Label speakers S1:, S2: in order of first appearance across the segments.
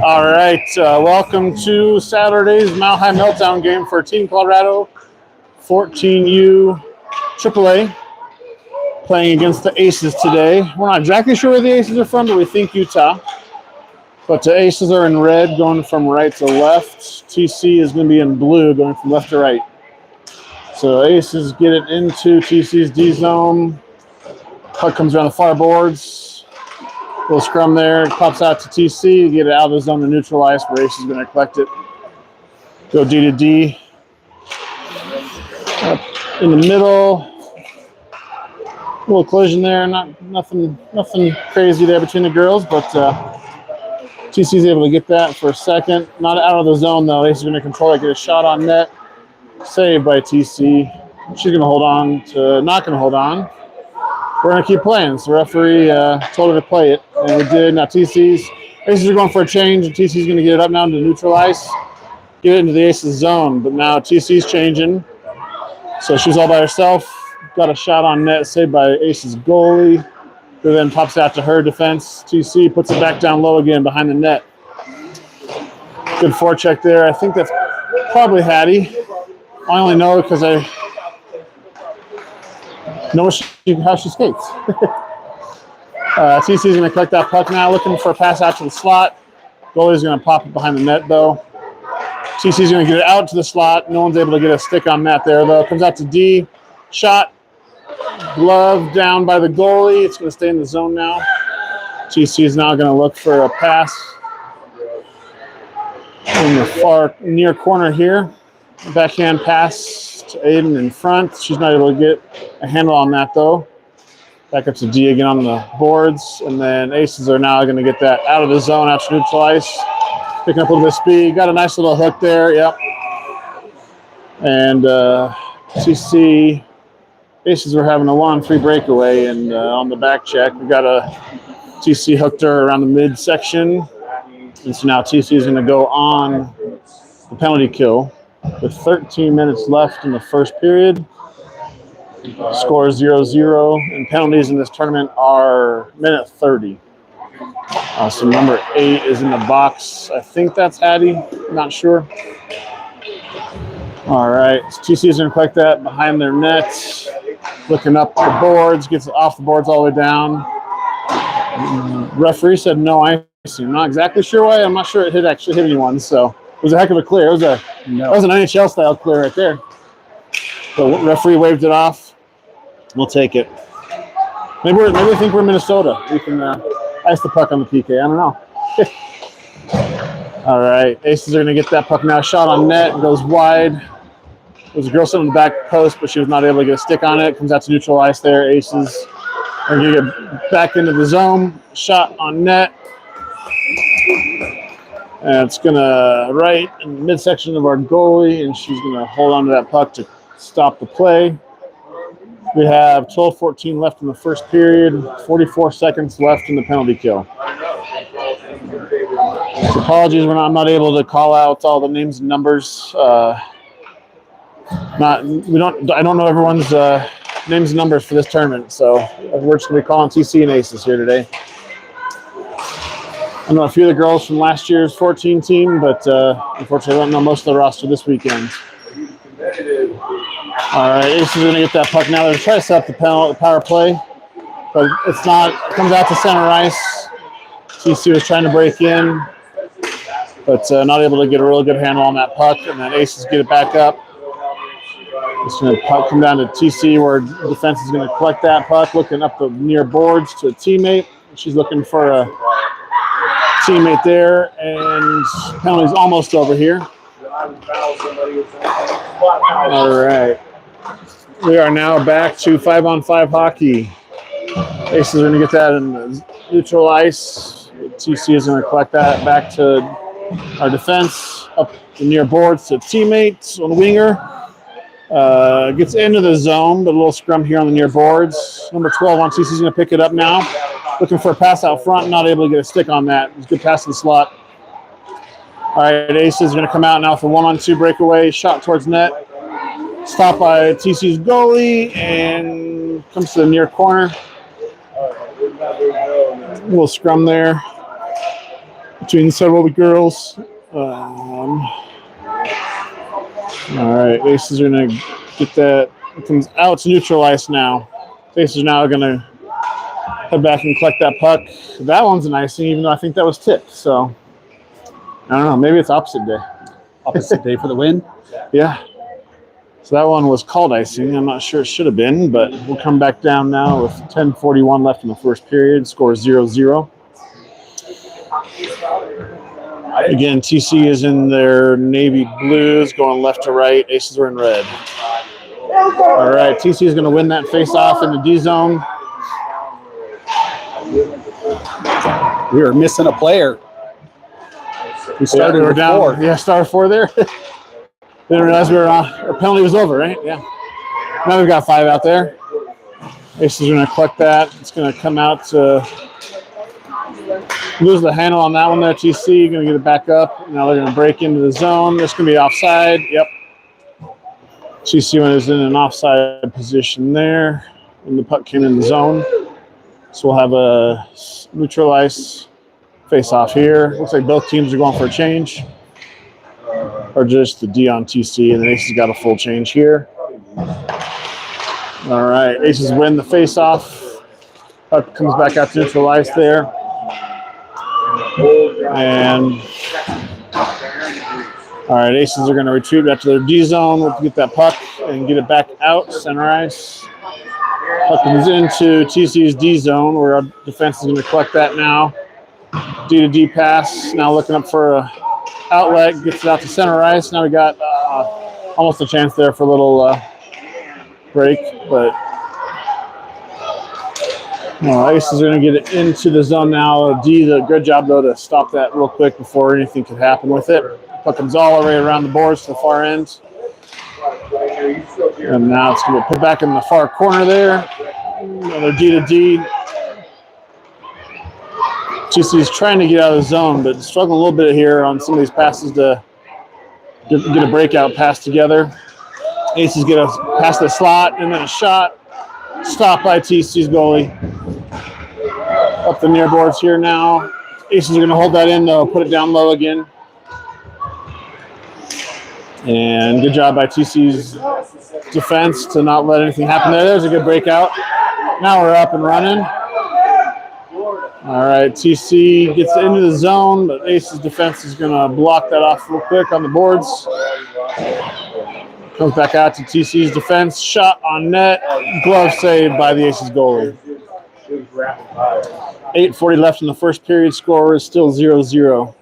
S1: All right, welcome to Saturday's Mile High Meltdown game for Team Colorado 14U AAA playing against the Aces today. We're not exactly sure where the Aces are from, but we think Utah. But the Aces are in red going from right to left. TC is going to be in blue going from left to right. So Aces get it into TC's D zone. Puck comes around the far boards. Little scrum there, pops out to TC, get it out of the zone to neutral ice, where Ace is going to collect it. Go D to D. Up in the middle. A little collision there, nothing crazy there between the girls, but TC's able to get that for a second. Not out of the zone though. Ace is going to control it, get a shot on net. Saved by TC. She's going to hold on to, not going to hold on. We're going to keep playing. So the referee told her to play it, and we did. Now Aces are going for a change, and TC's going to get it up now to neutral ice, get it into the Aces zone. But now TC's changing. So she's all by herself. Got a shot on net, saved by Aces goalie, who then pops out to her defense. TC puts it back down low again behind the net. Good forecheck there. I think that's probably Hattie. I only know because I know how she skates. TC is going to collect that puck now, looking for a pass out to the slot. Goalie's going to pop it behind the net, though. TC is going to get it out to the slot. No one's able to get a stick on that there, though. Comes out to D. Shot. Glove down by the goalie. It's going to stay in the zone now. TC is now going to look for a pass in the far near corner here. Backhand pass to Aiden in front. She's not able to get a handle on that, though. Back up to D again on the boards. And then Aces are now going to get that out of the zone, out to neutral ice. Picking up a little bit of speed. Got a nice little hook there. Yep. And TC, Aces were having a 1-3 breakaway. And on the back check, we got a TC hooked her around the midsection. And so now TC is going to go on the penalty kill with 13 minutes left in the first period. Score 0-0, and penalties in this tournament are minute 30. So number 8 is in the box. I think that's Hattie. Not sure. All right, so TC is going to collect that behind their net. Looking up the boards, gets it off the boards all the way down. Referee said no icing. I'm not exactly sure why. I'm not sure it actually hit anyone. So it was a heck of a clear. That was an NHL style clear right there. The referee waved it off. We'll take it. Maybe we think we're Minnesota. We can ice the puck on the PK. I don't know. All right, Aces are going to get that puck now. Shot on net, goes wide. There's a girl sitting on the back post, but she was not able to get a stick on it. Comes out to neutral ice there. Aces are going to get back into the zone. Shot on net. And it's going to right in the midsection of our goalie, and she's going to hold on to that puck to stop the play. We have 12:14 left in the first period, 44 seconds left in the penalty kill. So apologies, I'm not able to call out all the names and numbers. I don't know everyone's names and numbers for this tournament, so we're just going to be calling TC and Aces here today. I know a few of the girls from last year's 14 team, but unfortunately I don't know most of the roster this weekend. All right, Aces are going to get that puck now. They're trying to set up the power play, but it's not. It comes out to center ice. TC was trying to break in, but not able to get a really good handle on that puck, and then Aces get it back up. It's going to come down to TC, where defense is going to collect that puck, looking up the near boards to a teammate. She's looking for a teammate there, and penalty's almost over here. All right. We are now back to 5-on-5 hockey. Aces are going to get that in the neutral ice. TC is going to collect that back to our defense, up the near boards to teammates on the winger. Gets into the zone, but a little scrum here on the near boards. Number 12 on TC is going to pick it up now. Looking for a pass out front, not able to get a stick on that. It's a good pass to the slot. All right, Aces is going to come out now for 1-on-2 breakaway. Shot towards net. Stopped by TC's goalie and comes to the near corner. A little scrum there. between several girls. All right, Aces are going to get that. It comes out to neutral ice now. Aces are now going to head back and collect that puck. That one's an icing, even though I think that was tipped. So, I don't know. Maybe it's opposite day.
S2: Opposite day for the win?
S1: Yeah. So that one was called icing. I'm not sure it should have been, but we'll come back down now with 10:41 left in the first period. Score 0-0. Again, TC is in their navy blues, going left to right. Aces are in red. All right, TC is going to win that face-off in the D zone.
S2: We were missing a player. We started
S1: we're down.
S2: 4.
S1: Yeah, started 4 there. Didn't realize we were our penalty was over, right? Yeah. Now we've got 5 out there. Aces are going to collect that. It's going to come out to lose the handle on that one there. TC going to get it back up. Now they're going to break into the zone. This going to be offside. Yep. TC is in an offside position there when the puck came in the zone. So we'll have a neutral ice face-off here. Looks like both teams are going for a change. Or just the D on TC, and the Aces got a full change here. All right, Aces win the face-off. Puck comes back out to neutral ice there. And all right, Aces are going to retreat back to their D zone. We'll get that puck and get it back out center ice. Puck comes into TC's D zone, where our defense is going to collect that now. D to D pass. Now looking up for a outlet, gets it out to center ice. Now we got almost a chance there for a little break, but Aces are going to get it into the zone now. D, the good job though to stop that real quick before anything could happen with it. Puck comes all the way around the boards to the far end, and now it's going to put back in the far corner there. Another D to D. TC is trying to get out of the zone, but struggling a little bit here on some of these passes to get a breakout pass together. Aces get a pass the slot and then a shot. Stopped by TC's goalie. Up the near boards here now. Aces are going to hold that in, though, put it down low again. And good job by TC's defense to not let anything happen there. There's a good breakout. Now we're up and running. All right, TC gets into the zone, but Ace's defense is going to block that off real quick on the boards. Comes back out to TC's defense. Shot on net. Glove saved by the Aces goalie. 8:40 left in the first period. Score is still 0-0.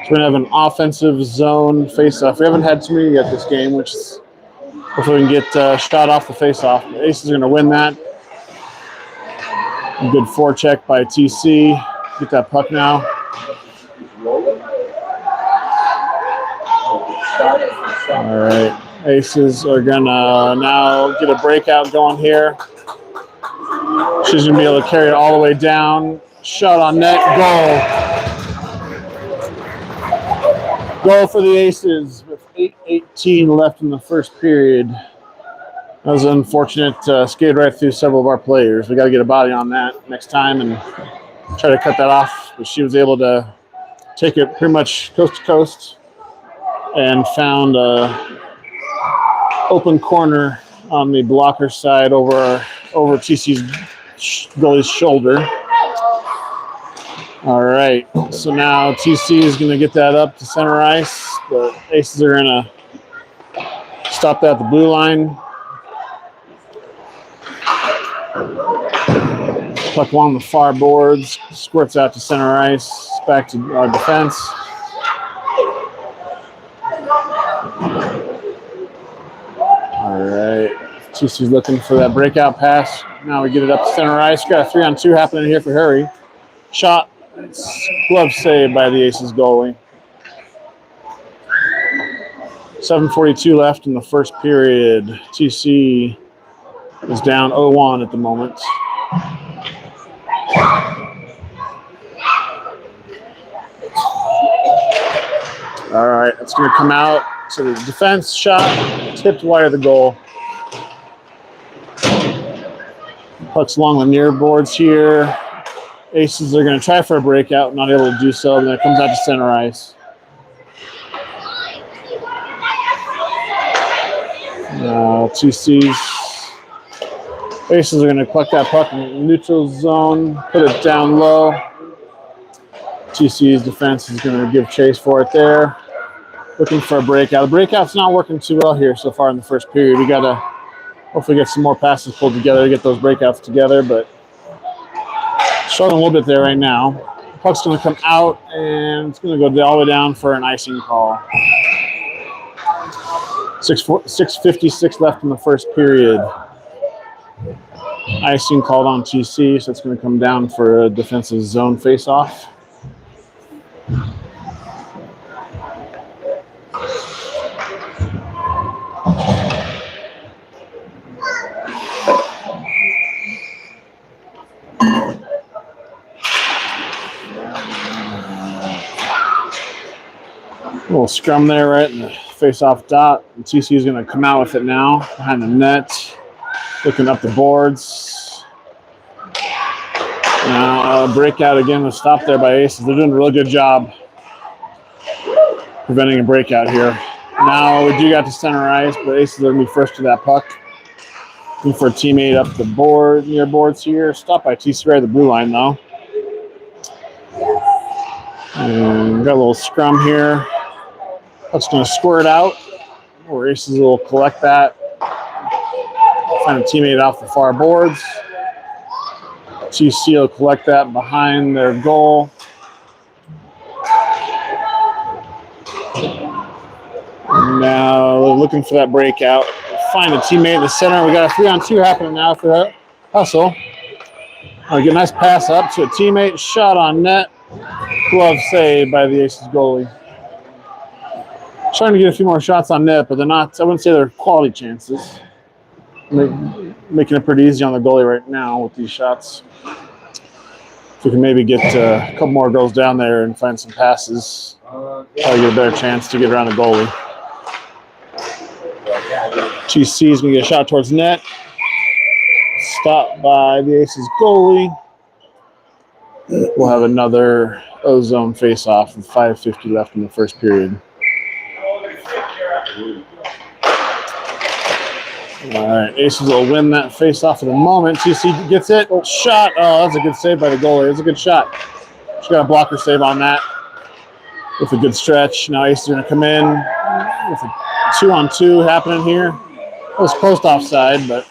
S1: So we're going to have an offensive zone face-off. We haven't had too many yet this game, which is hopefully we can get shot off the face-off. The Aces are going to win that. A good forecheck by TC. Get that puck now. All right. Aces are going to now get a breakout going here. She's going to be able to carry it all the way down. Shot on net. Goal. Goal for the Aces with 8:18 left in the first period. That was unfortunate. Skated right through several of our players. We got to get a body on that next time and try to cut that off. But she was able to take it pretty much coast to coast and found an open corner on the blocker side over TC's goalie's shoulder. All right, so now TC is going to get that up to center ice, but Aces are going to stop that at the blue line. Puck along the far boards, squirts out to center ice, back to our defense. All right, TC's looking for that breakout pass. Now we get it up to center ice. Got a 3-on-2 happening here for Harry. Shot. Glove saved by the Aces goalie. 7:42 left in the first period. TC is down 0-1 at the moment. All right, it's going to come out to the defense. Shot tipped wide of the goal. Pucks along the near boards here. Aces are going to try for a breakout, not able to do so, and then it comes out to center ice. TC's Aces are going to collect that puck in the neutral zone, put it down low. TC's defense is going to give chase for it there. Looking for a breakout. The breakout's not working too well here so far in the first period. We got to hopefully get some more passes pulled together to get those breakouts together, but struggling a little bit there right now. Puck's going to come out, and it's going to go all the way down for an icing call. 6:56 left in the first period. Icing called on TC, so it's going to come down for a defensive zone face-off. A little scrum there right in the face-off dot. And TC is going to come out with it now behind the net, looking up the boards. Now a breakout again was stopped there by Aces. They're doing a really good job preventing a breakout here. Now we do got to center ice, but Aces are going to be first to that puck. Looking for a teammate up the board, near boards here. Stopped by TC right at the blue line though. And got a little scrum here. Puck's going to squirt out, or Aces will collect that. Find a teammate off the far boards. TC will collect that behind their goal. Now looking for that breakout. Find a teammate in the center. We got a 3-on-2 happening now for that hustle. Get a nice pass up to a teammate. Shot on net. Glove save by the Aces goalie. Trying to get a few more shots on net, but they're not, I wouldn't say they're quality chances. Making it pretty easy on the goalie right now with these shots. If we can maybe get a couple more goals down there and find some passes, probably get a better chance to get around the goalie. TC is going to get a shot towards net. Stopped by the Aces goalie. We'll have another O-zone face-off with 5:50 left in the first period. All right, Aces will win that face-off at the moment. TC gets it. Shot. Oh, that's a good save by the goalie. That's a good shot. She got a blocker save on that with a good stretch. Now Aces are going to come in with a 2-on-2 happening here. It was close to offside, but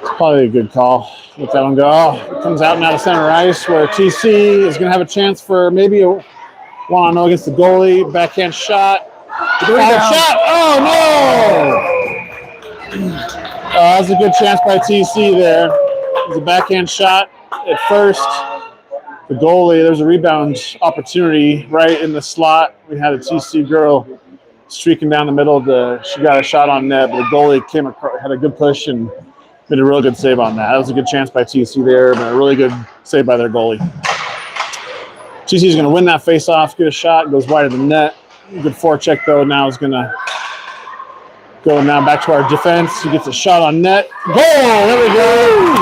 S1: it's probably a good call. Let that one go. Oh, it comes out now to center ice where TC is going to have a chance for maybe a 1-on-0 against the goalie. Backhand shot. Shot. Oh, no! That was a good chance by TC there. It was a backhand shot at first. The goalie, there's a rebound opportunity right in the slot. We had a TC girl streaking down the middle. She got a shot on net, but the goalie came across, had a good push and made a real good save on that. That was a good chance by TC there, but a really good save by their goalie. TC is going to win that face-off, get a shot, goes wide of the net. Good forecheck, though. Now is going to go now back to our defense. He gets a shot on net. Goal! There we go.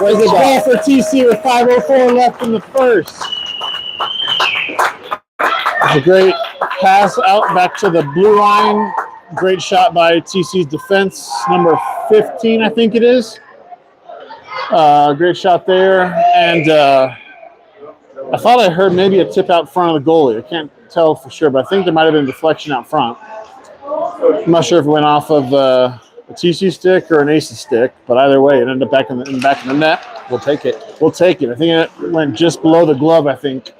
S1: There's a goal for TC with 5:04 left in the first. It's a great pass out back to the blue line. Great shot by TC's defense, number 15, I think it is. Great shot there. And I thought I heard maybe a tip out front of the goalie. I can't tell for sure, but I think there might have been a deflection out front. I'm not sure if it went off of a TC stick or an Aces stick, but either way, it ended up back in the net.
S2: We'll take it.
S1: We'll take it. I think it went just below the glove, I think,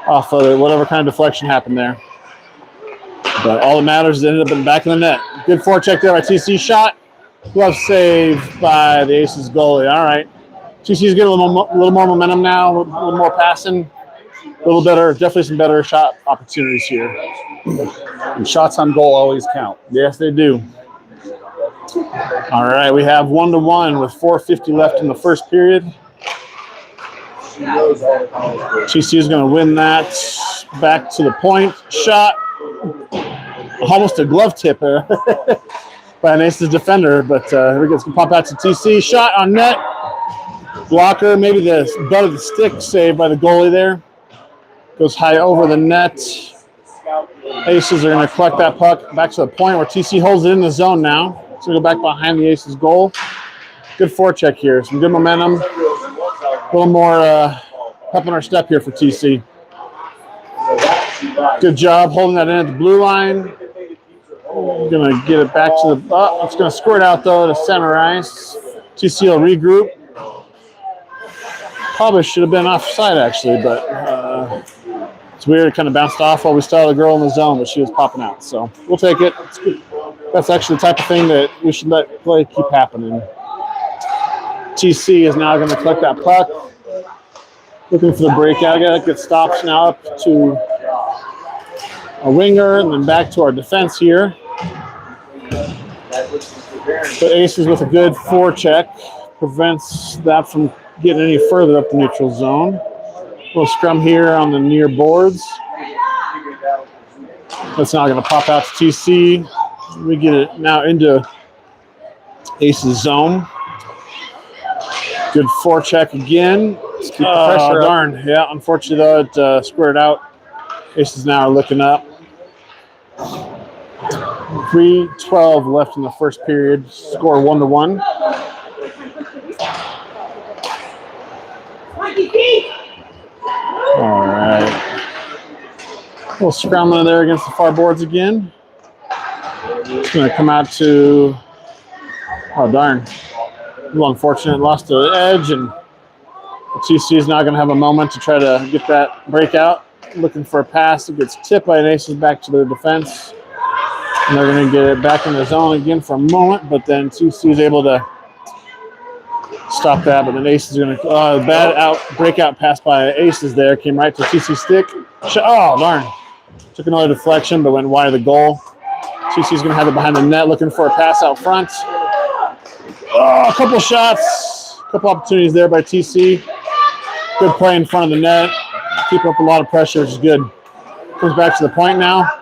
S1: off of whatever kind of deflection happened there. But all that matters is it ended up in the back of the net. Good forecheck there by TC. Shot. Glove save by the Aces goalie. All right. TC's getting a little more momentum now, a little more passing, a little better, definitely some better shot opportunities here.
S2: And shots on goal always count.
S1: Yes, they do. All right, we have 1-1 with 4:50 left in the first period. TC is going to win that back to the point. Shot. Almost a glove tip. by an Aces defender, but here it's going to pop out to TC. Shot on net. Blocker, maybe the butt of the stick saved by the goalie there. Goes high over the net. Aces are going to collect that puck back to the point where TC holds it in the zone now. So go back behind the Aces goal. Good forecheck here. Some good momentum. A little more pep in our step here for TC. Good job holding that in at the blue line. Going to get it back to the... it's going to squirt out, though, to center ice. TC will regroup. Probably should have been offside, actually, but it's weird. It kind of bounced off while we still had the girl in the zone, but she was popping out. So we'll take it. It's good. That's actually the type of thing that we should let play keep happening. TC is now going to collect that puck. Looking for the breakout. Got to get stops now up to a winger and then back to our defense here. But Aces with a good forecheck prevents that from getting any further up the neutral zone. Little scrum here on the near boards. That's now going to pop out to TC. We get it now into Ace's zone. Good forecheck again. Let's keep the pressure up. Darn. Yeah, unfortunately, though, it squared out. Aces now are looking up. 3:12 left in the first period. Score 1-1. All right. A little scrambling there against the far boards again. It's going to come out to... Oh, darn. A little unfortunate. Lost the edge, and TC is now going to have a moment to try to get that breakout. Looking for a pass. It gets tipped by an Aces back to their defense. And they're going to get it back in the zone again for a moment, but then TC is able to stop that. But then Aces are going to bad breakout pass by Aces there. Came right to TC stick. Oh, darn. Took another deflection, but went wide of the goal. TC is going to have it behind the net, looking for a pass out front. Oh, a couple shots, a couple opportunities there by TC. Good play in front of the net. Keep up a lot of pressure, which is good. Comes back to the point now.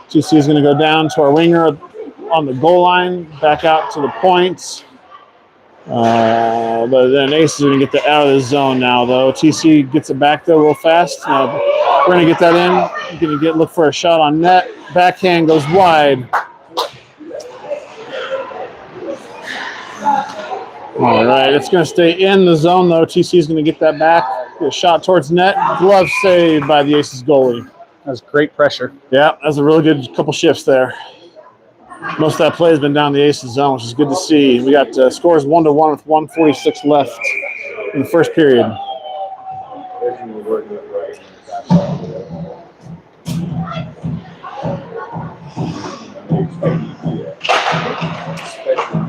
S1: TC is going to go down to our winger on the goal line, back out to the point. But then Aces are going to get that out of the zone now, though. TC gets it back, though, real fast. We're going to get that in. Going to look for a shot on net. Backhand goes wide. All right, it's going to stay in the zone, though. TC is going to get that back. Get a shot towards net. Glove saved by the Aces goalie.
S2: That's great pressure.
S1: Yeah, that's a really good couple shifts there. Most of that play has been down the Aces zone, which is good to see. We got scores 1-1 with 1:46 left in the first period.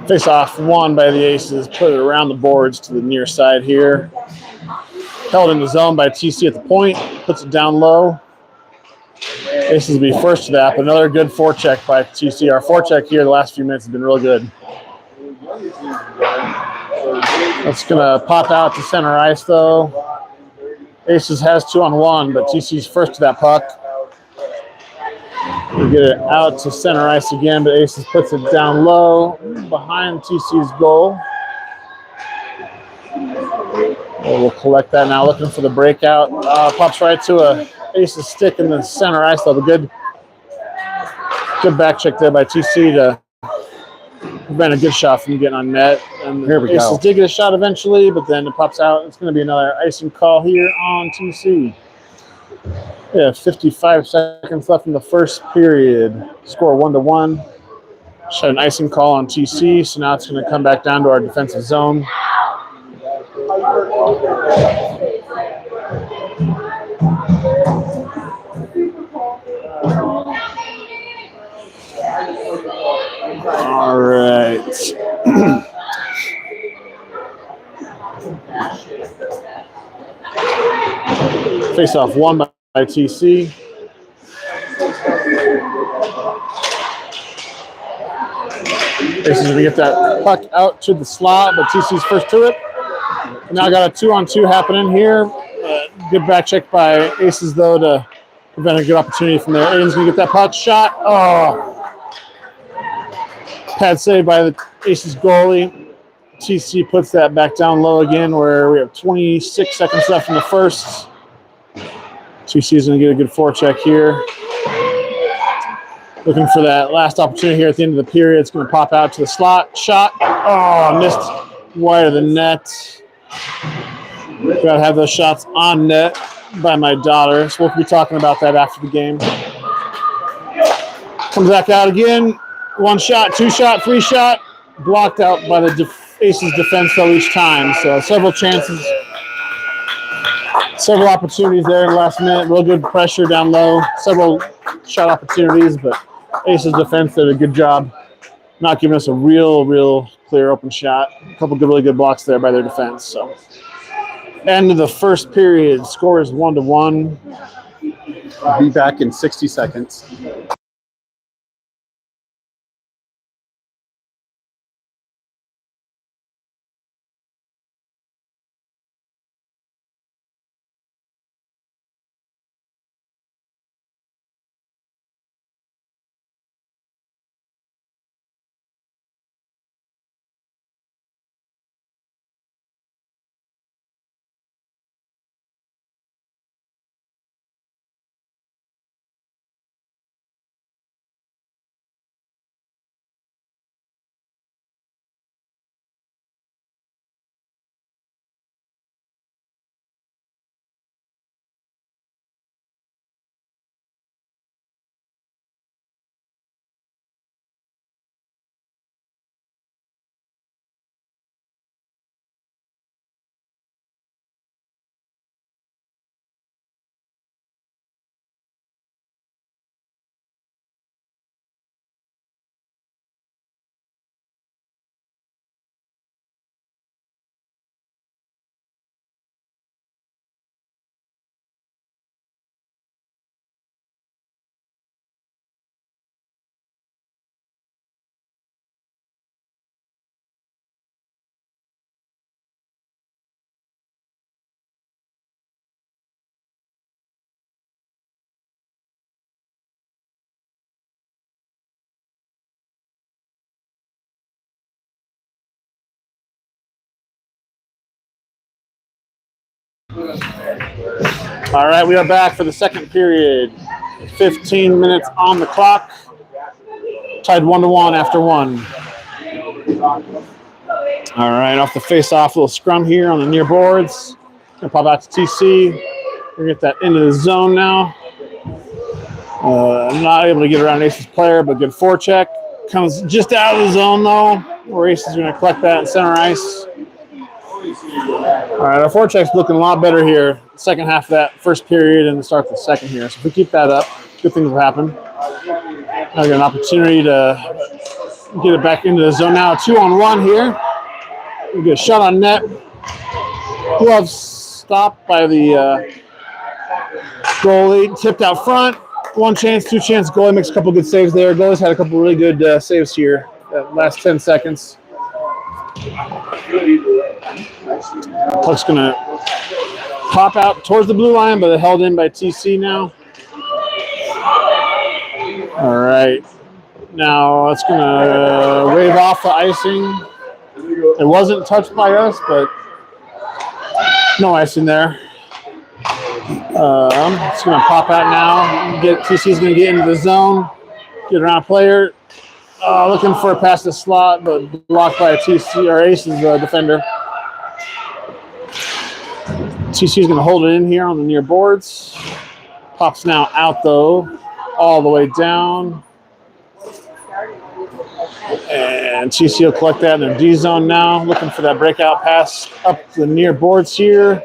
S1: Face off won by the Aces. Put it around the boards to the near side here. Held in the zone by TC at the point. Puts it down low. Aces will be first to that, but another good forecheck by TC. Our forecheck here the last few minutes has been real good. That's going to pop out to center ice, though. Aces has 2-on-1, but TC's first to that puck. We get it out to center ice again, but Aces puts it down low behind TC's goal. We'll collect that now, looking for the breakout. Pops right to a Aces stick in the center ice, though. Good back check there by TC to prevent a good shot from getting on net. And
S2: here we
S1: Aces
S2: go.
S1: did get a shot eventually, but then it pops out. It's going to be another icing call here on TC. Yeah, 55 seconds left in the first period. Score 1-1. Shot an icing call on TC, so now it's going to come back down to our defensive zone. All right. Face off won by TC. Aces going to get that puck out to the slot, but TC's first to it. Now got a 2-on-2 happening here. Good back check by Aces, though, to prevent a good opportunity from there. Aiden's going to get that puck shot. Oh. Pad save by the Aces goalie. TC puts that back down low again where we have 26 seconds left in the first. TC is going to get a good forecheck here. Looking for that last opportunity here at the end of the period. It's going to pop out to the slot. Shot. Oh, missed wide of the net. Got to have those shots on net by my daughter. So we'll be talking about that after the game. Comes back out again. One shot, two shot, three shot. Blocked out by the Aces defense though each time. So several chances, several opportunities there in the last minute. Real good pressure down low. Several shot opportunities, but Aces defense did a good job not giving us a real clear open shot. A couple good, really good blocks there by their defense. So end of the first period. Score is 1-1.
S2: I'll be back in 60 seconds.
S1: All right, we are back for the second period. 15 minutes on the clock. Tied 1-1 after one. All right, off the face-off, little scrum here on the near boards. Gonna pop out to TC. We're gonna get that into the zone now. Not able to get around Ace's player, but good forecheck. Comes just out of the zone though, where Ace is gonna collect that in center ice. All right, our forecheck's looking a lot better here. Second half of that first period and the start of the second here. So if we keep that up, good things will happen. Now we got an opportunity to get it back into the zone now. 2-on-1 here. We get a shot on net. Glove stopped by the goalie. Tipped out front. One chance, two chance. Goalie makes a couple good saves there. Goalie's had a couple really good saves here. Last 10 seconds. Puck's going to pop out towards the blue line, but held in by TC now. All right. Now it's going to wave off the icing. It wasn't touched by us, but no icing there. It's going to pop out now. TC's going to get into the zone, get around a player. Looking for a pass to slot, but blocked by a TC or Ace's defender. TC's going to hold it in here on the near boards. Pops now out though, all the way down. And TC will collect that in their D zone now. Looking for that breakout pass up the near boards here.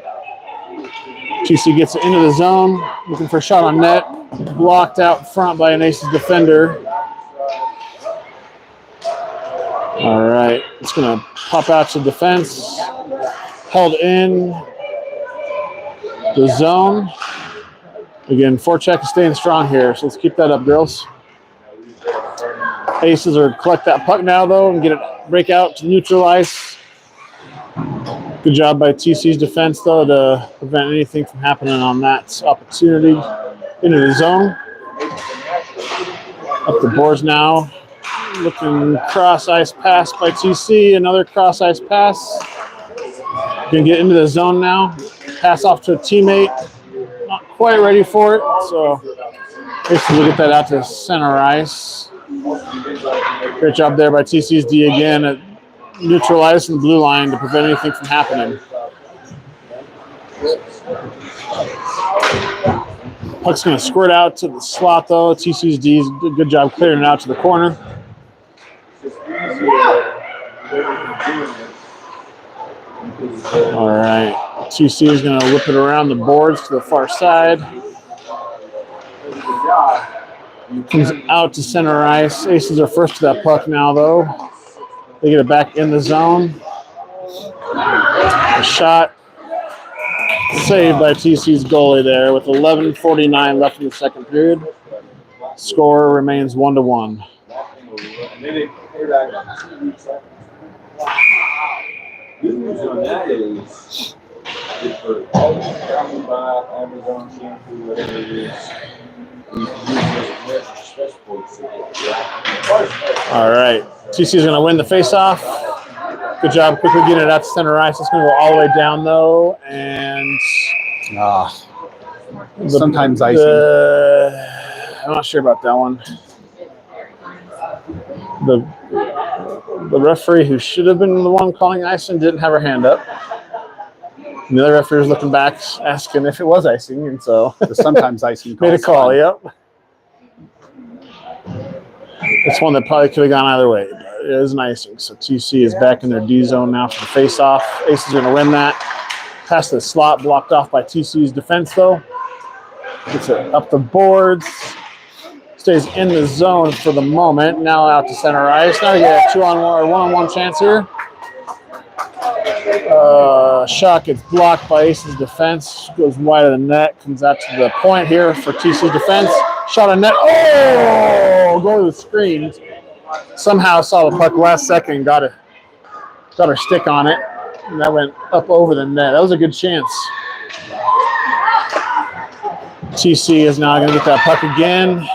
S1: TC gets it into the zone. Looking for a shot on net. Blocked out front by an Ace's defender. All right, it's going to pop out to defense. Held in the zone. Again, forecheck is staying strong here, so let's keep that up, girls. Aces are collect that puck now, though, and get it break out to neutral ice. Good job by TC's defense, though, to prevent anything from happening on that opportunity. Into the zone. Up the boards now. Looking cross ice pass by TC. Another cross ice pass. Gonna get into the zone now. Pass off to a teammate. Not quite ready for it. So basically we'll get that out to center ice. Great job there by TC's D again at neutralizing the blue line to prevent anything from happening. Puck's going to squirt out to the slot, though. TC's D did a good job clearing it out to the corner. All right. TC is going to whip it around the boards to the far side. Comes out to center ice. Aces are first to that puck now, though. They get it back in the zone. A shot saved by TC's goalie there with 11:49 left in the second period. Score remains 1-1. All right. TC is going to win the faceoff. Good job quickly getting it out to center ice. It's going to go all the way down, though. And
S2: sometimes icing.
S1: I'm not sure about that one. The referee who should have been the one calling icing didn't have her hand up. And the other referee was looking back, asking if it was icing, and so
S2: sometimes icing
S1: made a call. Yep. It's one that probably could have gone either way, but it is an icing. So TC is back in their D zone now for the face-off. Aces are going to win that. Pass the slot, blocked off by TC's defense, though. Gets it up the boards. Stays in the zone for the moment. Now out to center ice. Now you get a 2-on-1 or 1-on-1 chance here. Shot gets blocked by Ace's defense. Goes wide of the net. Comes out to the point here for TC's defense. Shot on net. Oh! Go to the screen. Somehow saw the puck last second. Got her stick on it. And that went up over the net. That was a good chance. TC is now going to get that puck again.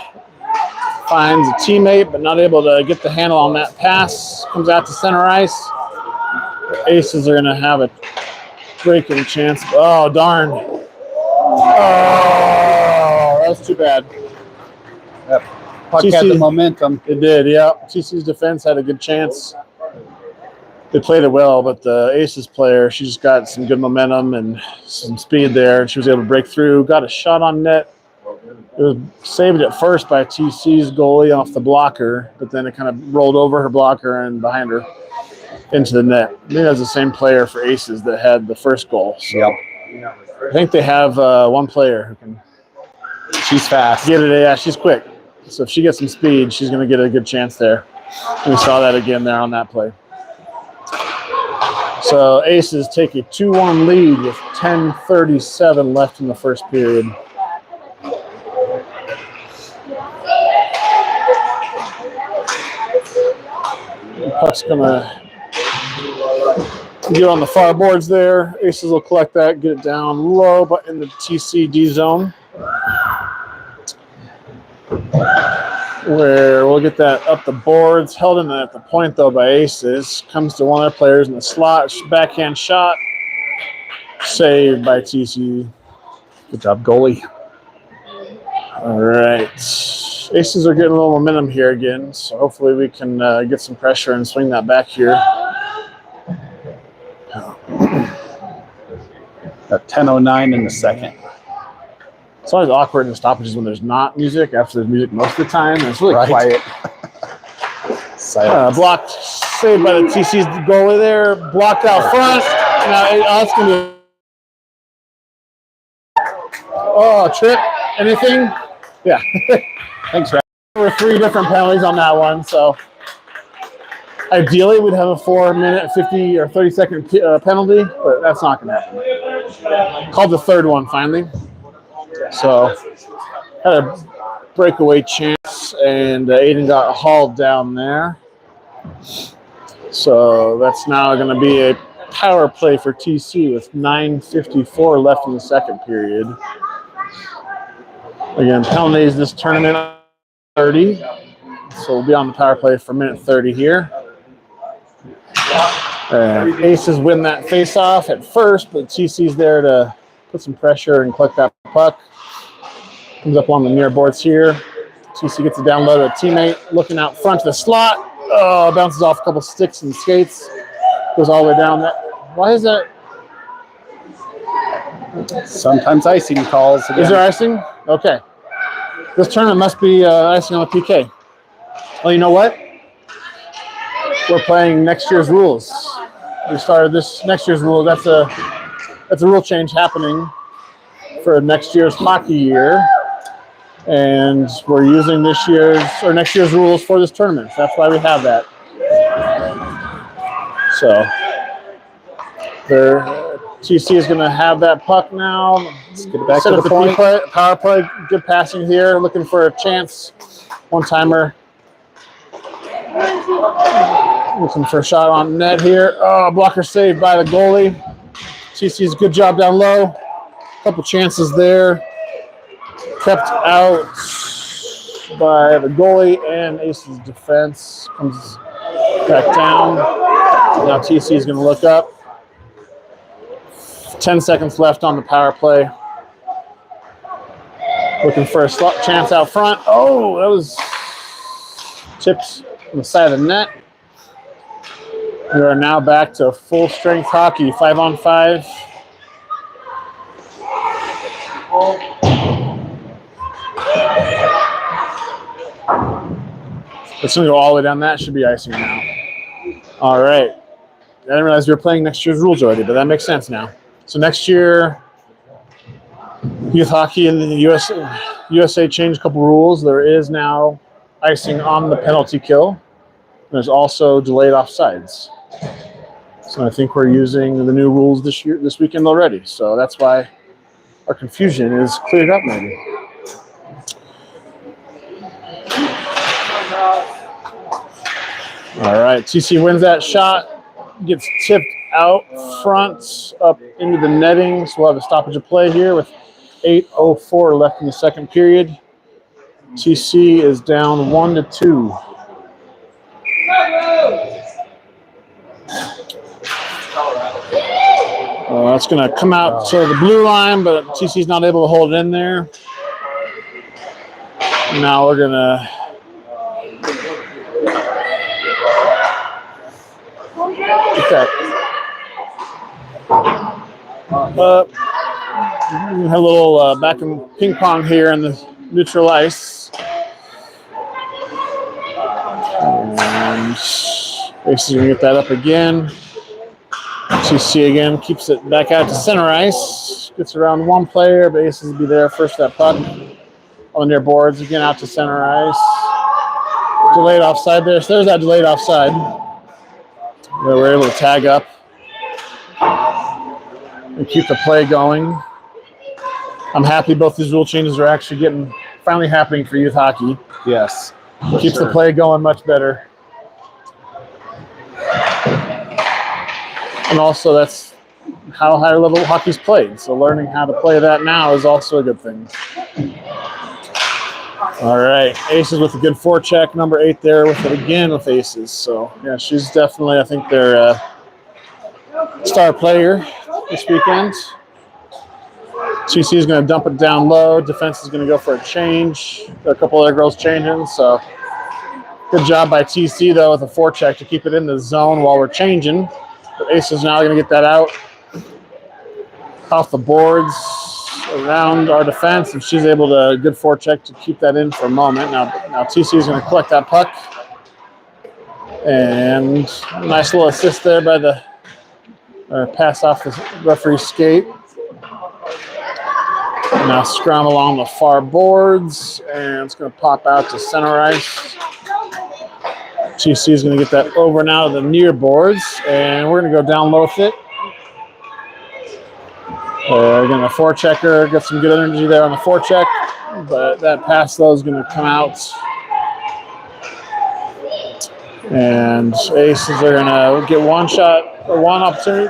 S1: Finds a teammate, but not able to get the handle on that pass. Comes out to center ice. The Aces are going to have a breaking chance. Oh, darn. Oh, that was too bad.
S2: Yep. Puck had the momentum.
S1: It did, yeah. TC's defense had a good chance. They played it well, but the Aces player, she just got some good momentum and some speed there, and she was able to break through. Got a shot on net. It was saved at first by TC's goalie off the blocker, but then it kind of rolled over her blocker and behind her into the net. I think that's the same player for Aces that had the first goal. So
S2: yep.
S1: I think they have one player who can.
S2: She's fast.
S1: Get it. Yeah, she's quick. So if she gets some speed, she's going to get a good chance there. We saw that again there on that play. So Aces take a 2-1 lead with 10:37 left in the first period. The puck's gonna get on the far boards there. Aces will collect that, get it down low, but in the TCD zone, where we'll get that up the boards. Held in at the point, though, by Aces. Comes to one of their players in the slot. Backhand shot. Saved by TC.
S2: Good job, goalie.
S1: All right. Aces are getting a little momentum here again, so hopefully we can get some pressure and swing that back here.
S2: At 10:09 in the second.
S1: It's always awkward in the stoppages when there's not music. After there's music most of the time, and it's really quiet. Blocked, saved by the TC's goalie there. Blocked out front. Now it's going to be trip. Anything? Yeah.
S2: Thanks, Rap.
S1: There were 3 different penalties on that one, so ideally we'd have a 4-minute, 50 or 30-second penalty, but that's not going to happen. Called the third one finally. So had a breakaway chance, and Aiden got hauled down there. So that's now going to be a power play for TC with 9:54 left in the second period. Again, penalties this tournament 30. So we'll be on the power play for minute 30 here. Aces win that face-off at first, but TC's there to put some pressure and collect that puck. Comes up on the near boards here. TC gets it down low to a teammate, looking out front to the slot. Oh, bounces off a couple sticks and skates. Goes all the way down. Why is that?
S2: Sometimes icing calls. Again.
S1: Is there icing? Okay. This tournament must be icing on the PK. Well, you know what? We're playing next year's rules. We started this next year's rule. That's a rule change happening for next year's hockey year, and we're using next year's rules for this tournament. So that's why we have that. So TC is going to have that puck now.
S2: Let's get it back
S1: Set
S2: to
S1: up
S2: the point.
S1: Power play, good passing here. Looking for a chance. One-timer. Looking for a shot on net here. Oh, blocker saved by the goalie. TC's good job down low. Couple chances there. Kept out by the goalie, and Ace's defense comes back down. Now TC is going to look up. 10 seconds left on the power play. Looking for a chance out front. Oh, that was tips on the side of the net. We are now back to full strength hockey, 5-on-5. It's going to go all the way down. That should be icing now. All right. I didn't realize we were playing next year's rules already, but that makes sense now. So next year, youth hockey in the USA changed a couple rules. There is now icing on the penalty kill. There's also delayed offsides. So I think we're using the new rules this weekend already. So that's why our confusion is cleared up maybe. All right, TC wins that shot, gets tipped out front, up into the netting. So we'll have a stoppage of play here with 8:04 left in the second period. TC is down 1-2. That's going to come out to the blue line, but TC's not able to hold it in there. Now we're going to get that up. We have a little back and ping pong here in the neutral ice. And Ace is going to get that up again. TC again keeps it back out to center ice. Gets around one player, but Ace will be there first. That puck on their boards again out to center ice. Delayed offside there. So there's that delayed offside. Where we're able to tag up and keep the play going. I'm happy both these rule changes are actually finally happening for youth hockey.
S2: Yes.
S1: Keeps the play going much better. And also that's how higher level hockey's played. So learning how to play that now is also a good thing. All right, Aces with a good forecheck. Number 8 there with it again with Aces. So yeah, she's definitely, I think, their star player this weekend. TC is going to dump it down low. Defense is going to go for a change. A couple other girls changing. So good job by TC though with a forecheck to keep it in the zone while we're changing. But Ace is now going to get that out off the boards around our defense, and she's able to good forecheck to keep that in for a moment. Now TC is going to collect that puck, and a nice little assist there by the pass off the referee's skate. Now scrum along the far boards, and it's going to pop out to center ice. TC is going to get that over now to the near boards, and we're going to go down low with it. We're going to forechecker, get some good energy there on the forecheck, but that pass though is going to come out. And Aces are going to get one shot or one opportunity.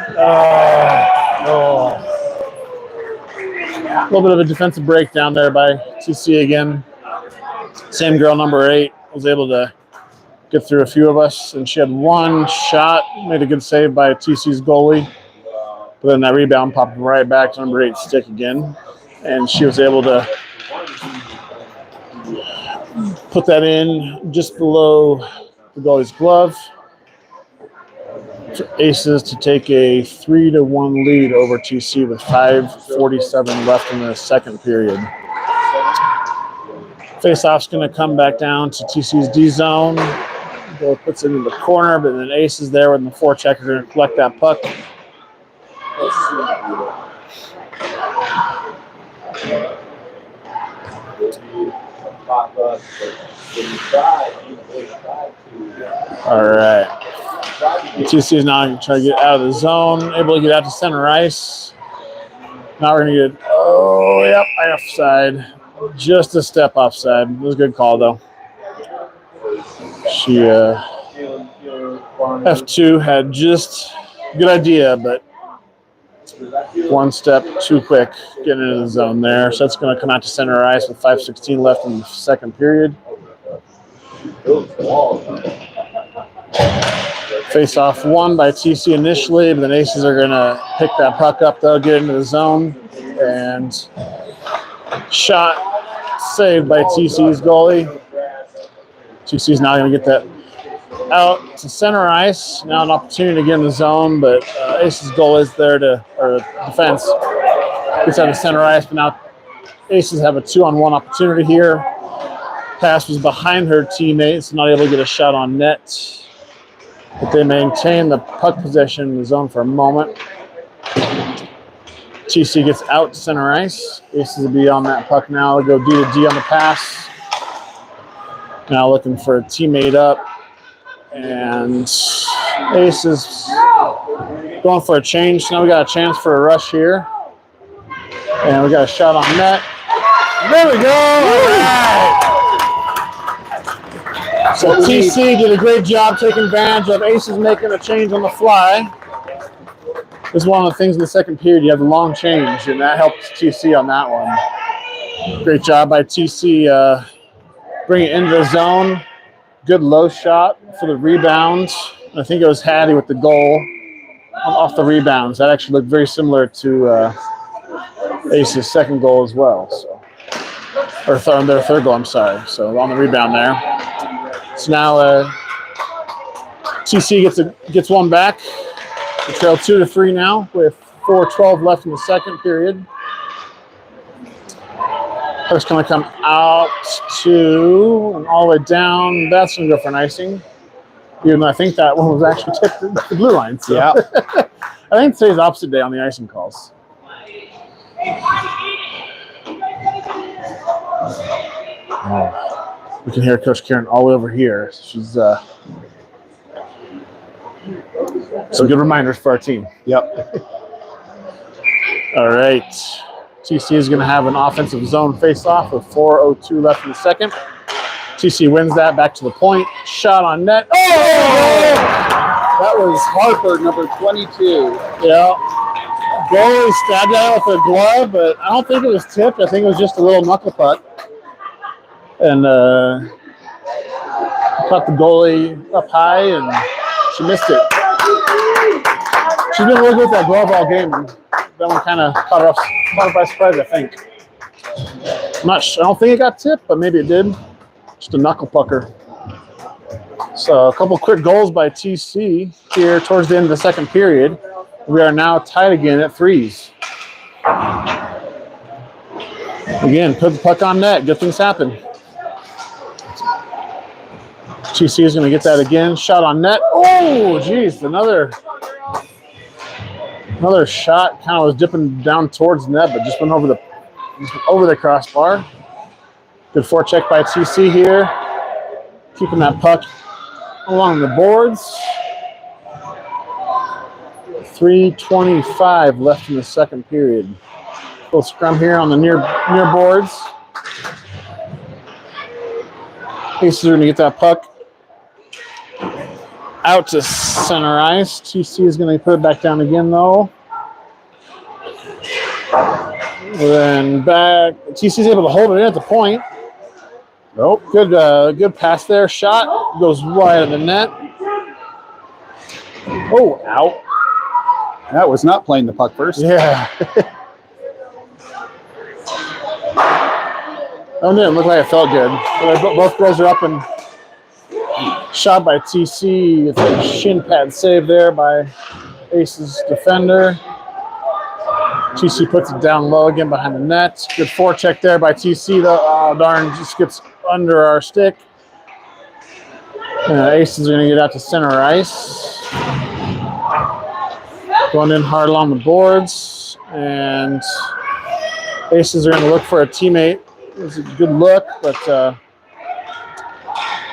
S1: A little bit of a defensive breakdown there by TC again. Same girl, number 8. was able to get through a few of us, and she had one shot, made a good save by TC's goalie. But then that rebound popped right back to number 8 stick again, and she was able to put that in just below the goalie's glove for Aces to take a 3-1 lead over TC with 5:47 left in the second period. Face-off's going to come back down to TC's D zone. Goal puts it in the corner, but then Aces there with the forecheck are going to collect that puck. All right. TC is now going to try to get out of the zone, able to get out to center ice. Now we're going to get, offside. Just a step offside. It was a good call, though. She, F2 had just a good idea, but one step too quick getting into the zone there. So that's going to come out to center ice with 5:16 left in the second period. Face off won by TC initially, but then Aces are going to pick that puck up, though, get into the zone. And shot saved by TC's goalie. TC's now going to get that out to center ice. Now an opportunity to get in the zone, but Aces' goal is there or defense gets out of center ice, but now Aces have a 2-on-1 opportunity here. Pass was behind her teammates, not able to get a shot on net. But they maintain the puck possession in the zone for a moment. TC gets out to center ice. Aces will be on that puck now. They'll go D to D on the pass. Now looking for a teammate up. And Aces going for a change. Now we got a chance for a rush here. And we got a shot on net. There we go. All right. So TC did a great job taking advantage of Aces making a change on the fly. This is one of the things in the second period. You have a long change, and that helps TC on that one. Great job by TC bringing it into the zone. Good low shot for the rebound. I think it was Hattie with the goal off the rebounds. That actually looked very similar to Ace's second goal as well. So, or their third goal, I'm sorry. So on the rebound there. So now TC gets one back. We trail 2-3 now with 4:12 left in the second period. Puck's going to come out to and all the way down. That's going to go for an icing. Even though I think that one was actually tipped to the blue line. So. Yeah. I think today's opposite day on the icing calls. Oh. We can hear Coach Karen all the way over here. She's some good reminders for our team.
S2: Yep.
S1: All right. TC is going to have an offensive zone face-off with 4:02 left in the second. TC wins that back to the point. Shot on net. Oh!
S2: That was Harper, number 22.
S1: Yeah. Goalie stabbed out with a glove, but I don't think it was tipped. I think it was just a little knuckle puck. And caught the goalie up high, and she missed it. She's been really good with that glove all game. And that one kind of caught her by surprise, I think. I don't think it got tipped, but maybe it did. Just a knuckle pucker. So a couple quick goals by TC here towards the end of the second period. We are now tied again at 3s. Again, put the puck on net. Good things happen. TC is going to get that again. Shot on net. Oh, geez. Another shot. Kind of was dipping down towards net, but just went over the crossbar. Good forecheck by TC here. Keeping that puck along the boards. 3:25 left in the second period. Little scrum here on the near boards. Aces are going to get that puck out to center ice. TC is going to put it back down again, though. Then back. TC is able to hold it in at the point. Nope. Good pass there. Shot goes wide of the net. Oh, out.
S2: That was not playing the puck first.
S1: Yeah. Oh, didn't look like it felt good. But both girls are up and shot by TC. It's a shin pad save there by Ace's defender. TC puts it down low again behind the net. Good forecheck there by TC, though. Oh, darn, just gets under our stick. Aces are going to get out to center ice. Going in hard along the boards. And Aces are going to look for a teammate. It was a good look, but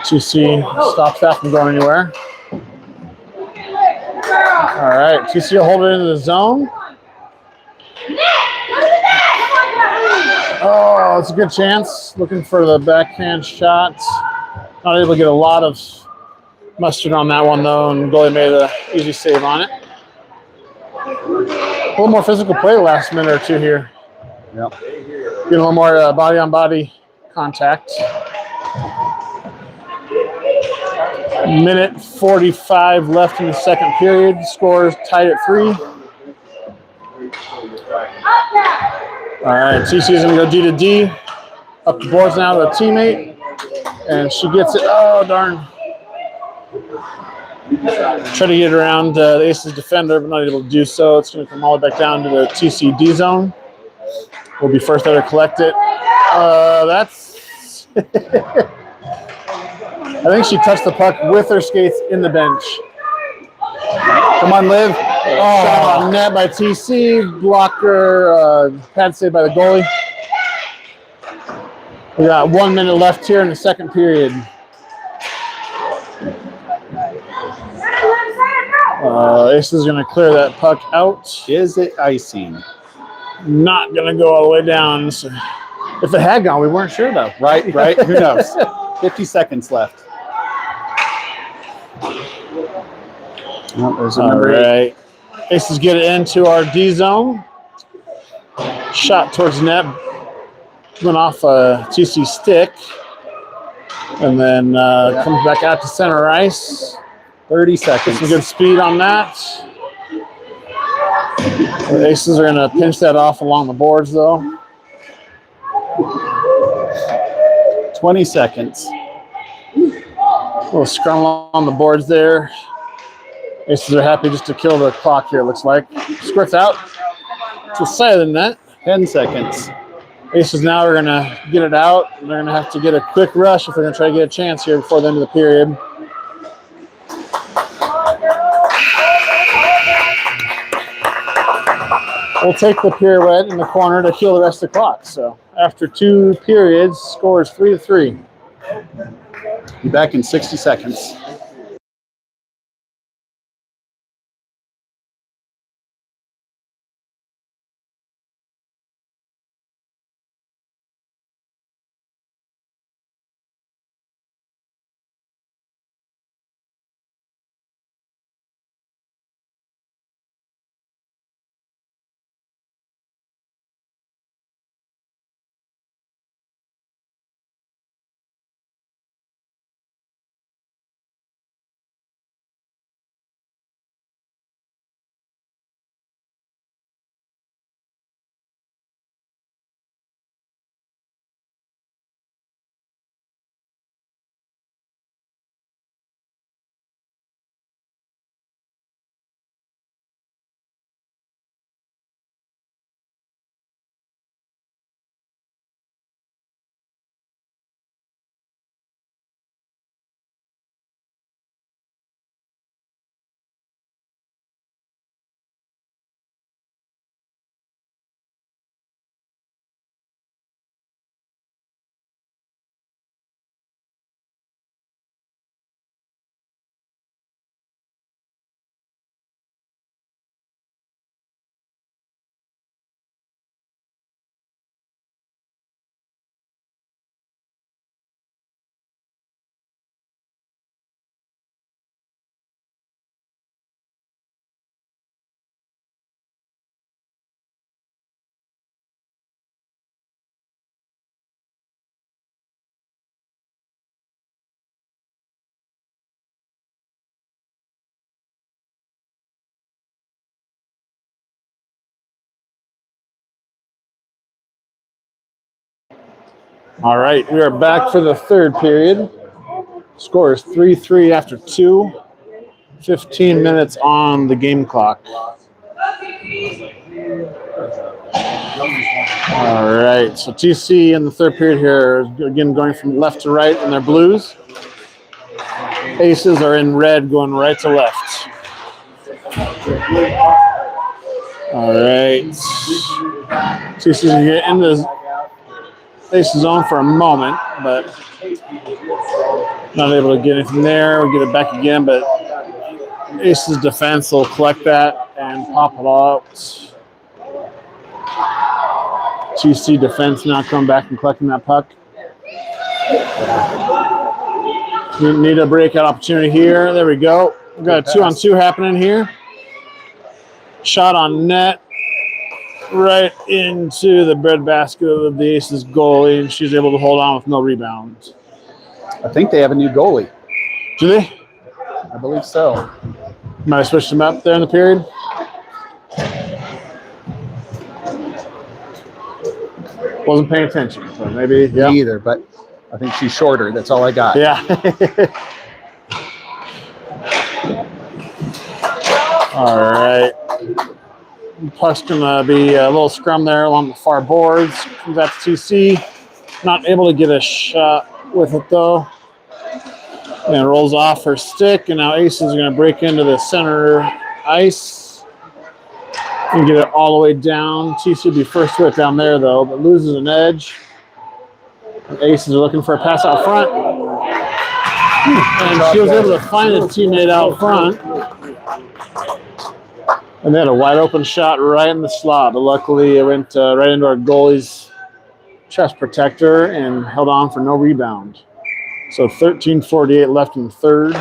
S1: TC stops that from going anywhere. All right, TC will hold it into the zone. Oh, it's a good chance. Looking for the backhand shot. Not able to get a lot of mustard on that one, though, and goalie made an easy save on it. A little more physical play the last minute or two here.
S2: Yep.
S1: Getting a little more body-on-body contact. Minute 45 left in the second period. Scores tied at 3. All right, TC is going to go D to D. Up the boards now to a teammate. And she gets it. Oh, darn. Try to get around the Aces defender, but not able to do so. It's going to come all the way back down to the TCD zone. Will be first ever collect it. That's... I think she touched the puck with her skates in the bench. Come on, Liv. Shot on net by TC. Blocker, pad save by the goalie. We got 1 minute left here in the second period. Aces is going to clear that puck out.
S2: Is it icing?
S1: Not going to go all the way down. So if it had gone, we weren't sure, though.
S2: Right. Who knows? 50 seconds left. Oh, there's a number 8.
S1: Aces get it into our D zone. Shot towards net. Went off a TC stick. And then comes back out to center ice.
S2: 30 seconds.
S1: Some good speed on that. The Aces are going to pinch that off along the boards, though.
S2: 20 seconds.
S1: A little scrum on the boards there. Aces are happy just to kill the clock here, it looks like. Squirts out to the side of the net.
S2: 10 seconds.
S1: Aces now are going to get it out. They're going to have to get a quick rush if they're going to try to get a chance here before the end of the period. We'll take the pirouette in the corner to kill the rest of the clock. So after 2 periods, score is 3-3.
S2: Be back in 60 seconds.
S1: All right, we are back for the third period. Score is 3-3 after 2. 15 minutes on the game clock. All right, so TC in the third period here, again going from left to right in their blues. Aces are in red going right to left. All right. TC's going to get into the aces zone for a moment, but not able to get anything there. We get it back again, but Aces defense will collect that and pop it out. TC defense now coming back and collecting that puck. We need a breakout opportunity here. There we go. We've got a 2-on-2 happening here. Shot on net right into the breadbasket of the Aces goalie, and she's able to hold on with no rebounds.
S2: I think they have a new goalie.
S1: Do they?
S2: I believe so.
S1: Might have switched them up there in the period. Wasn't paying attention, so maybe.
S2: Me either, but I think she's shorter. That's all I got.
S1: Yeah. All right. Puck's gonna be a little scrum there along the far boards. That's TC. Not able to get a shot with it though. And it rolls off her stick, and now Aces are gonna break into the center ice and get it all the way down. TC will be first to it down there though, but loses an edge. The Aces are looking for a pass out front. And she was able to find a teammate out front. And they had a wide open shot right in the slot, but luckily it went right into our goalie's chest protector and held on for no rebound. So 13:48 left in the third.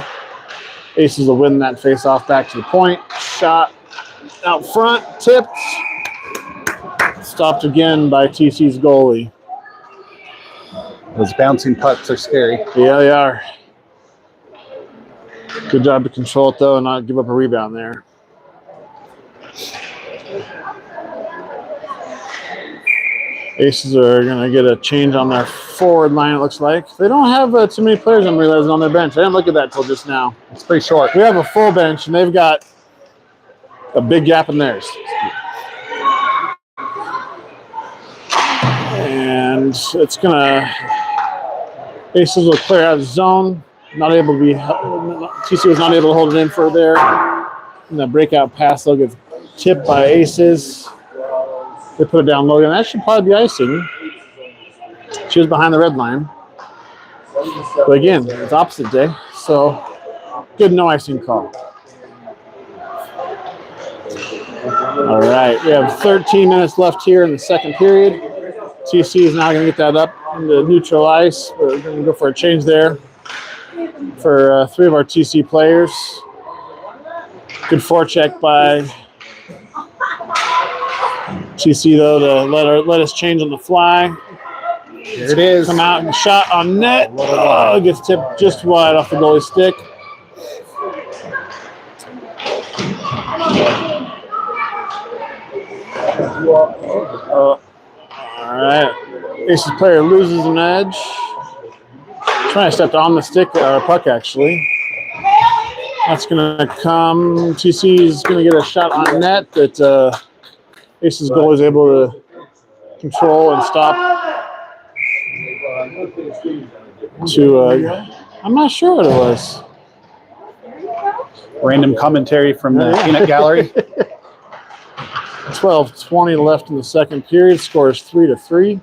S1: Aces will win that face-off back to the point. Shot out front, tipped. Stopped again by TC's goalie.
S2: Those bouncing pucks are scary.
S1: Yeah, they are. Good job to control it, though, and not give up a rebound there. Aces are going to get a change on their forward line, it looks like. They don't have too many players, I'm realizing, on their bench. I didn't look at that until just now.
S2: It's pretty short.
S1: We have a full bench, and they've got a big gap in theirs. And it's going to... Aces will clear out of the zone. Not able to be... TC was not able to hold it in for there. And the breakout pass, they'll get tipped by Aces. They put it down low, and that should probably be icing. She was behind the red line. But again, it's opposite day, so good no icing call. All right, we have 13 minutes left here in the second period. TC is now going to get that up into neutral ice. We're going to go for a change there for 3 of our TC players. Good forecheck by TC though to let us change on the fly.
S2: There it is.
S1: Come out and shot on net. Oh, it gets tipped just wide off the goalie's stick. All right. Aces player loses an edge. Trying to step on the stick or puck actually. That's going to come. TC is going to get a shot on net that Aces goal is able to control and stop. I'm not sure what it was.
S2: Random commentary from the peanut gallery.
S1: 12:20 left in the second period. Score is 3-3.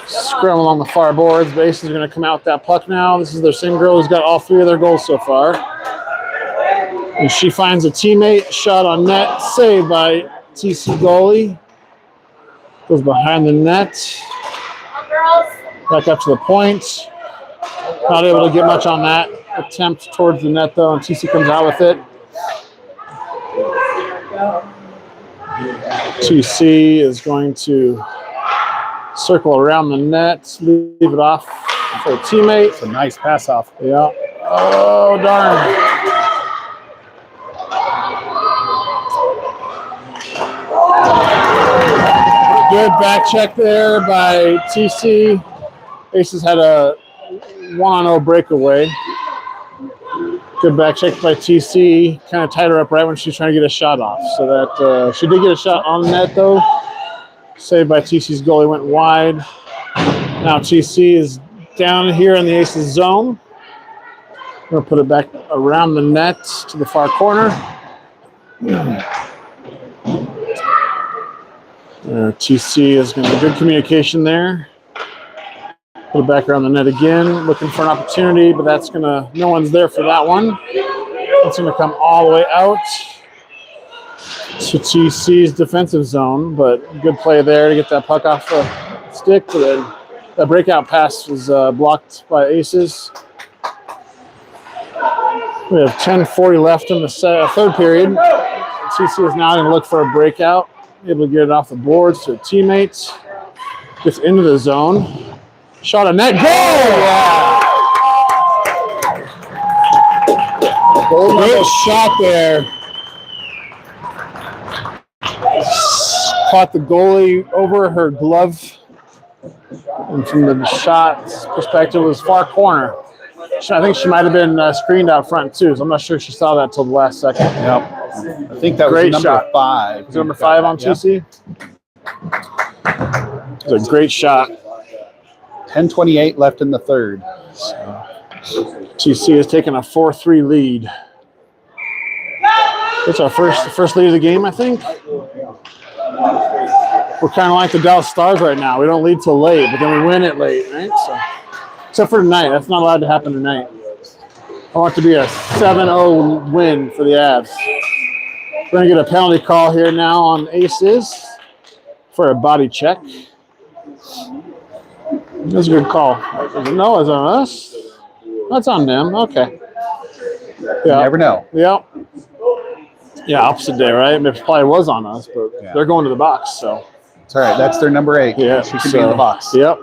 S1: Scrum along the far boards. The Aces are going to come out with that puck now. This is their same girl who's got all 3 of their goals so far. And she finds a teammate. Shot on net. Saved by TC goalie. Goes behind the net. Back up to the point. Not able to get much on that attempt towards the net though, and TC comes out with it. TC is going to circle around the net, leave it off for a teammate.
S2: It's a nice pass off.
S1: Yeah. Oh, darn. Good back check there by TC. Aces had a 1-0 breakaway. Good back check by TC. Kind of tied her up right when she was trying to get a shot off. So that she did get a shot on net though. Saved by TC's goalie, went wide. Now TC is down here in the Aces zone. I'm going to put it back around the net to the far corner. TC is going to have good communication there. Put it back around the net again, looking for an opportunity, but that's going to, no one's there for that one. It's going to come all the way out to TC's defensive zone, but good play there to get that puck off the stick. But then that breakout pass was blocked by Aces. We have 10:40 left in the third period. TC is now going to look for a breakout, able to get it off the boards to a teammate. Gets into the zone. Shot a net. Goal! Yeah. Great shot there. Caught the goalie over her glove. And from the shot's perspective, it was far corner. I think she might have been screened out front too, so I'm not sure she saw that till the last second.
S2: Yep. I think that was number 5.
S1: Was number 5 on TC? It was a great shot.
S2: 10:28 left in the third.
S1: TC has taken a 4-3 lead. It's our first lead of the game, I think. We're kind of like the Dallas Stars right now. We don't lead till late, but then we win it late, right? So, except for tonight. That's not allowed to happen tonight. I want it to be a 7-0 win for the Avs. We're going to get a penalty call here now on Aces for a body check. That's a good call. No, is it on us? That's on them. Okay.
S2: Yeah. You never know.
S1: Yep. Yeah, opposite day, right? It probably was on us, but they're going to the box, so.
S2: It's all right. That's their number 8.
S1: Yeah,
S2: she can be in the box.
S1: Yep.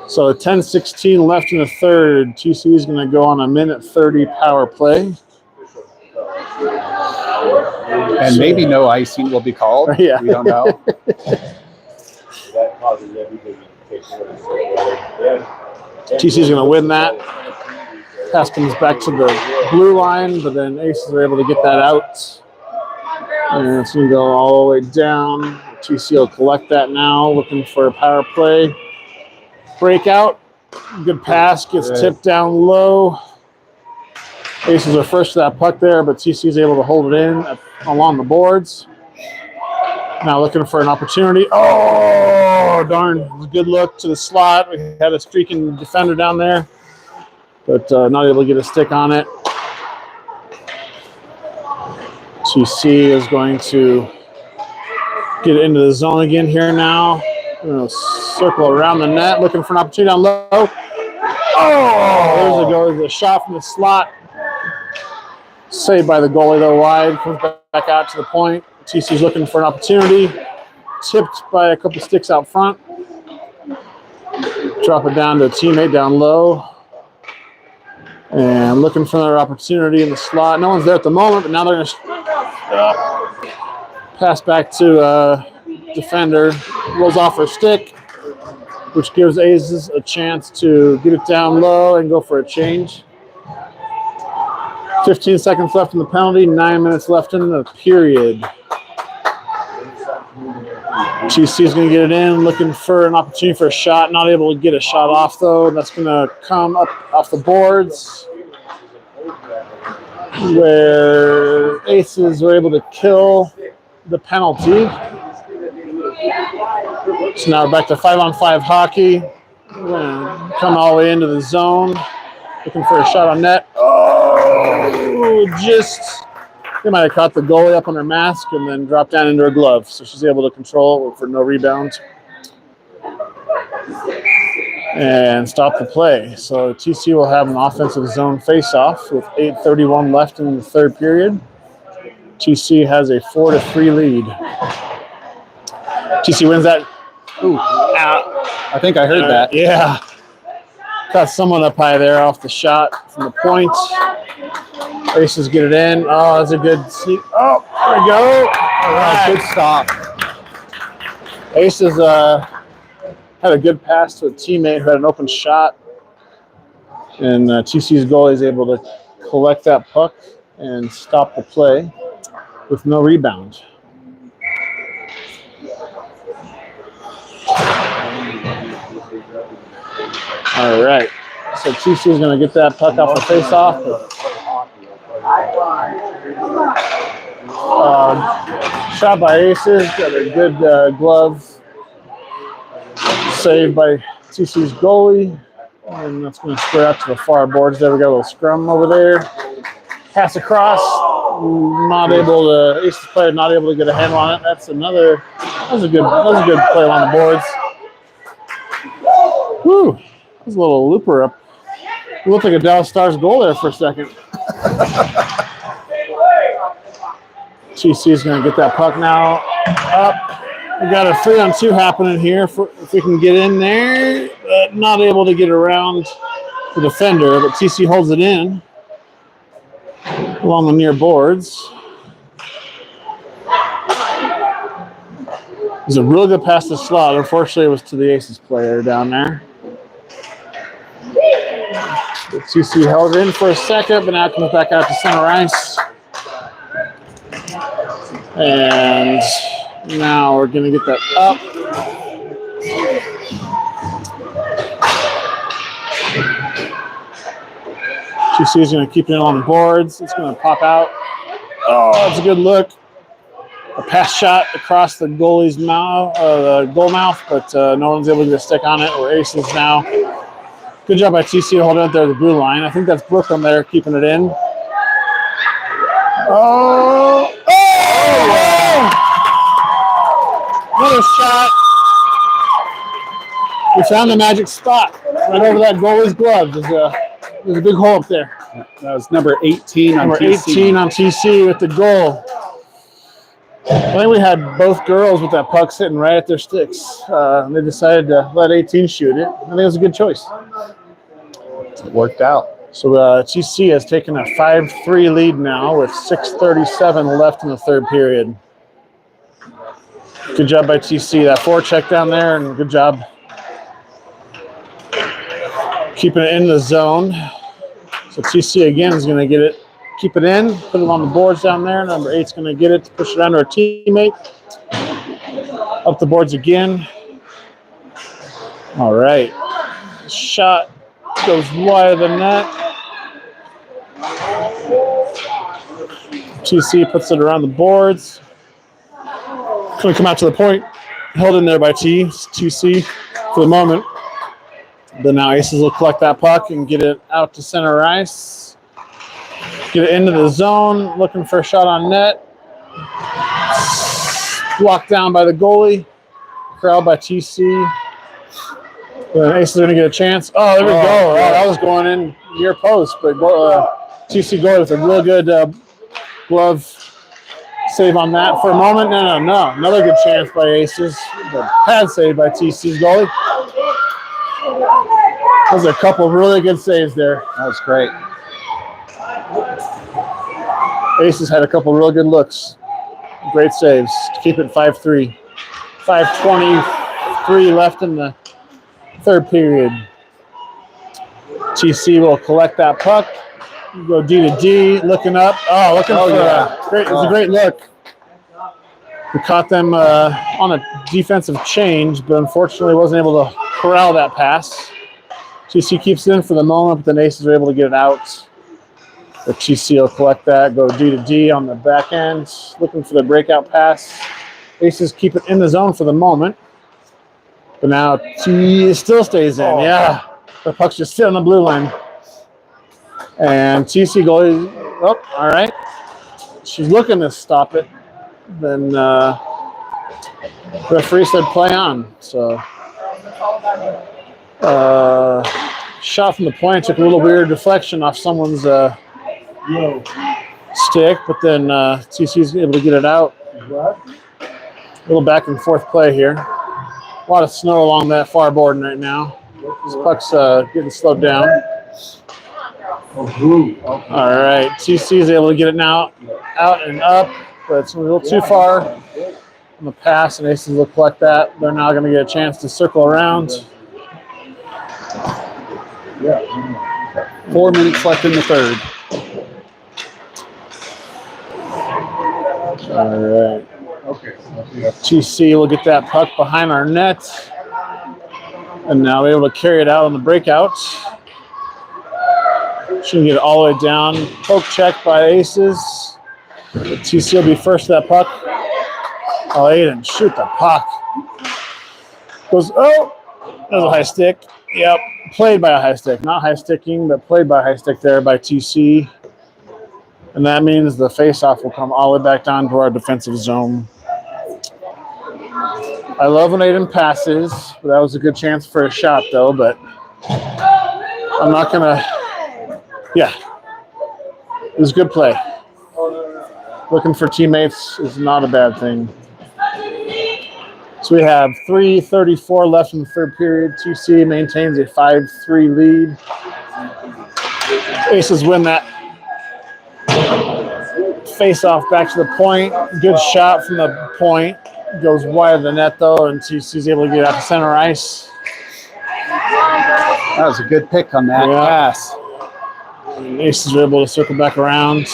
S1: So 10:16 left in the third. TC is going to go on a 1:30 power play.
S2: And maybe no icing will be called.
S1: Yeah.
S2: We don't know.
S1: TC is going to win that. Pass comes back to the blue line, but then Aces are able to get that out. And it's going to go all the way down. TC will collect that now, looking for a power play. Breakout. Good pass, gets tipped down low. Aces are first to that puck there, but TC is able to hold it in along the boards. Now looking for an opportunity. Oh, darn. Good look to the slot. We had a streaking defender down there, but not able to get a stick on it. TC is going to get it into the zone again here now. Circle around the net, looking for an opportunity down low. Oh, there's a shot from the slot. Saved by the goalie, though, wide. Comes back out to the point. TC's looking for an opportunity. Tipped by a couple sticks out front. Drop it down to a teammate down low. And looking for another opportunity in the slot. No one's there at the moment, but now they're going to pass back to defender. Rolls off her stick, which gives Aces a chance to get it down low and go for a change. 15 seconds left in the penalty, 9 minutes left in the period. TC is going to get it in, looking for an opportunity for a shot. Not able to get a shot off, though. That's going to come up off the boards, where Aces were able to kill the penalty. So now we're back to 5-on-5 hockey. We're going to come all the way into the zone, looking for a shot on net. Oh, they might have caught the goalie up on her mask and then dropped down into her glove. So she's able to control it for no rebound and stop the play. So TC will have an offensive zone face-off with 8:31 left in the third period. TC has a 4-3 lead. TC wins that. Ooh,
S2: I think I heard that.
S1: Yeah. Caught someone up high there off the shot from the point. Aces get it in. Oh, that's a good sneak. Oh, there we go.
S2: All right. Good stop.
S1: Aces had a good pass to a teammate who had an open shot, and TC's goalie is able to collect that puck and stop the play with no rebound. All right, so TC is going to get that puck off the face-off. Shot by Aces, got a good glove saved by TC's goalie, and that's going to square out to the far boards. There we got a little scrum over there. Pass across, not able to. Aces player not able to get a handle on it. That was a good play along the boards. Whew, that was a little looper up. It looked like a Dallas Stars goal there for a second. TC is going to get that puck now up. We got a 3-on-2 happening here. If we can get in there, but not able to get around the defender, but TC holds it in along the near boards. It was a really good pass to slot. Unfortunately, it was to the Aces player down there. The TC held it in for a second, but now it comes back out to center ice. And now we're going to get that up. TC is going to keep it on the boards. It's going to pop out. Oh, that's a good look. A pass shot across the goalie's mouth, the goal mouth, but no one's able to get a stick on it. We're Aces now. Good job by TC holding it there at the blue line. I think that's Brooklyn there keeping it in. Oh! Another shot. We found the magic spot right over that goalie's glove. There's a big hole up there.
S2: That was number 18 on
S1: Number
S2: TC.
S1: 18 on TC with the goal. I think we had both girls with that puck sitting right at their sticks. They decided to let 18 shoot it. I think it was a good choice.
S2: It worked out.
S1: So TC has taken a 5-3 lead now with 6:37 left in the third period. Good job by TC. That forecheck down there, and good job keeping it in the zone. So TC again is going to get it, keep it in, put it on the boards down there. Number 8's going to get it to push it under a teammate. Up the boards again. All right. Shot goes wide of the net. TC puts it around the boards. Going to come out to the point. Held in there by TC for the moment. But now Aces will collect that puck and get it out to center ice. Get it into the zone. Looking for a shot on net. Blocked down by the goalie. Corralled by TC. And Aces are going to get a chance. Oh, there we go. Oh, that was going in near post. But TC goalie with a real good glove save on that for a moment. No. Another good chance by Aces. But pad save by TC's goalie. Those are a couple of really good saves there.
S2: That was great.
S1: Aces had a couple of real good looks. Great saves to keep it 5-3. 5:23 left in the third period. TC will collect that puck. Go D to D, looking up. Oh, looking for it was a great look. We caught them on a defensive change, but unfortunately wasn't able to corral that pass. TC keeps it in for the moment, but the Aces are able to get it out. The TC will collect that, go D to D on the back end, looking for the breakout pass. Aces keep it in the zone for the moment. But now T still stays in. Yeah, the puck's just sitting on the blue line. And TC goalie, all right. She's looking to stop it. Then referee said play on. So shot from the point took a little weird deflection off someone's stick, but then TC's able to get it out. A little back and forth play here. A lot of snow along that far board right now. This puck's getting slowed down. All right, TC is able to get it now out and up, but it's a little too far. on the pass, and Aces will collect that. They're now going to get a chance to circle around.
S2: 4 minutes left in the third.
S1: All right. TC will get that puck behind our net. And now we're able to carry it out on the breakout. She can get it all the way down. Poke check by Aces. TC will be first to that puck. Oh, Aiden, shoot the puck. Goes, oh, that was a high stick. Yep, played by a high stick. Not high sticking, but played by a high stick there by TC. And that means the face-off will come all the way back down to our defensive zone. I love when Aiden passes, but that was a good chance for a shot, though. But I'm not going to, yeah. It was good play. Looking for teammates is not a bad thing. So we have 3:34 left in the third period. TC maintains a 5-3 lead. Aces win that face-off back to the point. Good shot from the point. Goes wide of the net, though, and TC's able to get out to center ice.
S2: That was a good pick on that pass.
S1: And Aces are able to circle back around.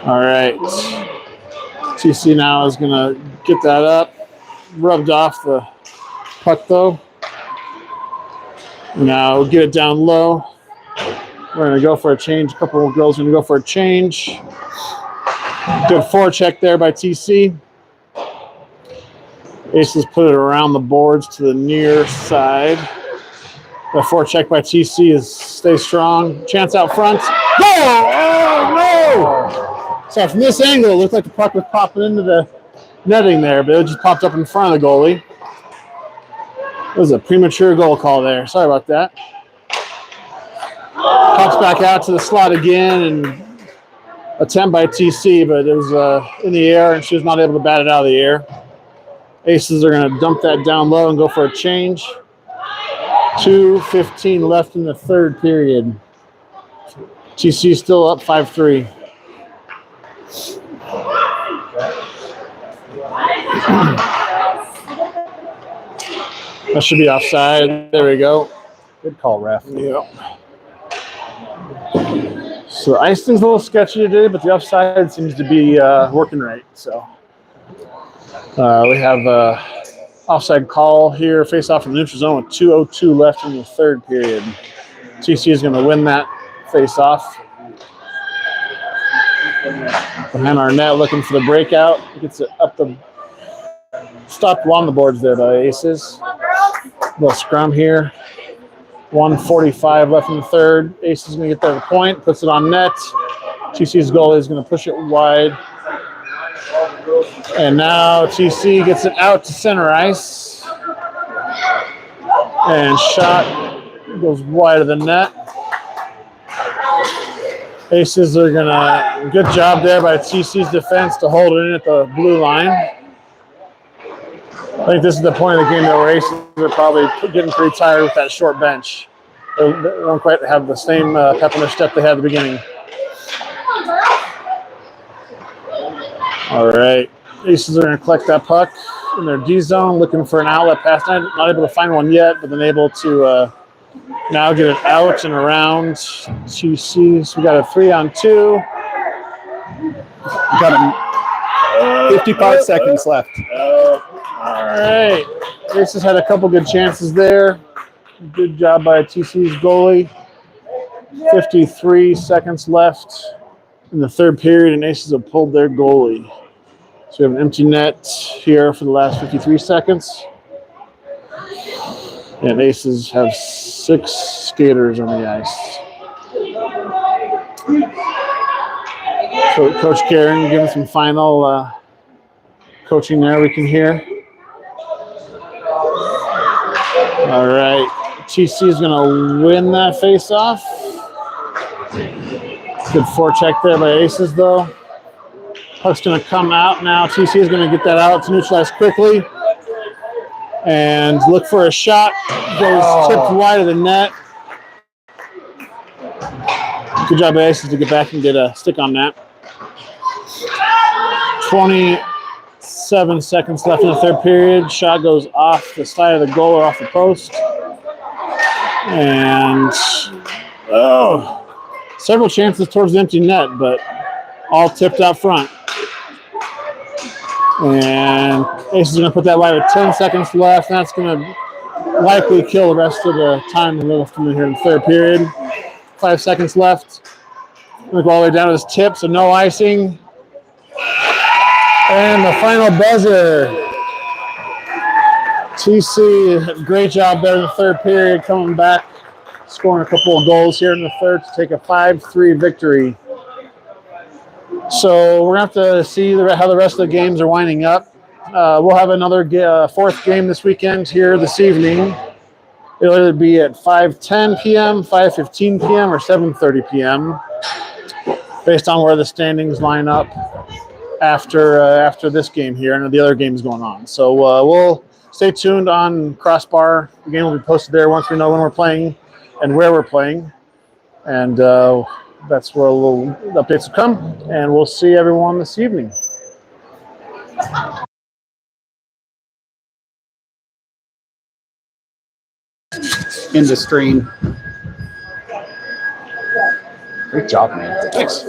S1: All right. TC now is going to get that up. Rubbed off the puck, though. Now get it down low. We're going to go for a change. A couple of girls are going to go for a change. Good forecheck there by TC. Aces put it around the boards to the near side. The forecheck by TC is stay strong. Chance out front. Goal! Oh, no! So from this angle, it looked like the puck was popping into the netting there, but it just popped up in front of the goalie. It was a premature goal call there. Sorry about that. Pops back out to the slot again, and attempt by TC, but it was in the air, and she was not able to bat it out of the air. Aces are going to dump that down low and go for a change. 2:15 left in the third period. TC still up 5-3. That should be offside. There we go.
S2: Good call, ref.
S1: Yep. So the icing's a little sketchy today, but the offside seems to be working right. So we have offside call here, face off from the neutral zone with 2:02 left in the third period. TC is going to win that face off. Behind our net, looking for the breakout. Gets it up the, stopped along the boards there by Aces. Little scrum here. 1:45 left in the third. Aces is going to get there to the point, puts it on net. TC's goalie is going to push it wide. And now TC gets it out to center ice. And shot goes wide of the net. Aces are going to, good job there by TC's defense to hold it in at the blue line. I think this is the point of the game that where Aces are probably getting pretty tired with that short bench. They don't quite have the same pep in their step they had at the beginning. All right. Aces are going to collect that puck in their D zone, looking for an outlet pass. Not able to find one yet, but then able to now get it out and around TC. So we got a 3-on-2.
S2: Got 55 seconds left.
S1: All right. Aces had a couple good chances there. Good job by TC's goalie. 53 seconds left in the third period, and Aces have pulled their goalie. So we have an empty net here for the last 53 seconds. And Aces have 6 skaters on the ice. So Coach Karen giving some final coaching there we can hear. All right. TC is going to win that face-off. Good forecheck there by Aces, though. Puck's going to come out now. TC is going to get that out to neutralize quickly. And look for a shot. Goes tipped wide of the net. Good job by Aces to get back and get a stick on that. 27 seconds left in the third period. Shot goes off the side of the goal or off the post. And several chances towards the empty net, but all tipped out front. And Ace is going to put that wide with 10 seconds left. That's going to likely kill the rest of the time left in here in the third period. 5 seconds left. Going to go all the way down to this tip, so no icing. And the final buzzer. TC, great job there in the third period, coming back, scoring a couple of goals here in the third to take a 5-3 victory. So we're going to have to see how the rest of the games are winding up. We'll have another fourth game this weekend here this evening. It'll either be at 5:10 p.m., 5:15 p.m., or 7:30 p.m. based on where the standings line up after this game here and the other games going on. So we'll stay tuned on Crossbar. The game will be posted there once we know when we're playing and where we're playing. And that's where little updates will come. And we'll see everyone this evening.
S2: In the stream. Great job, man. Thanks.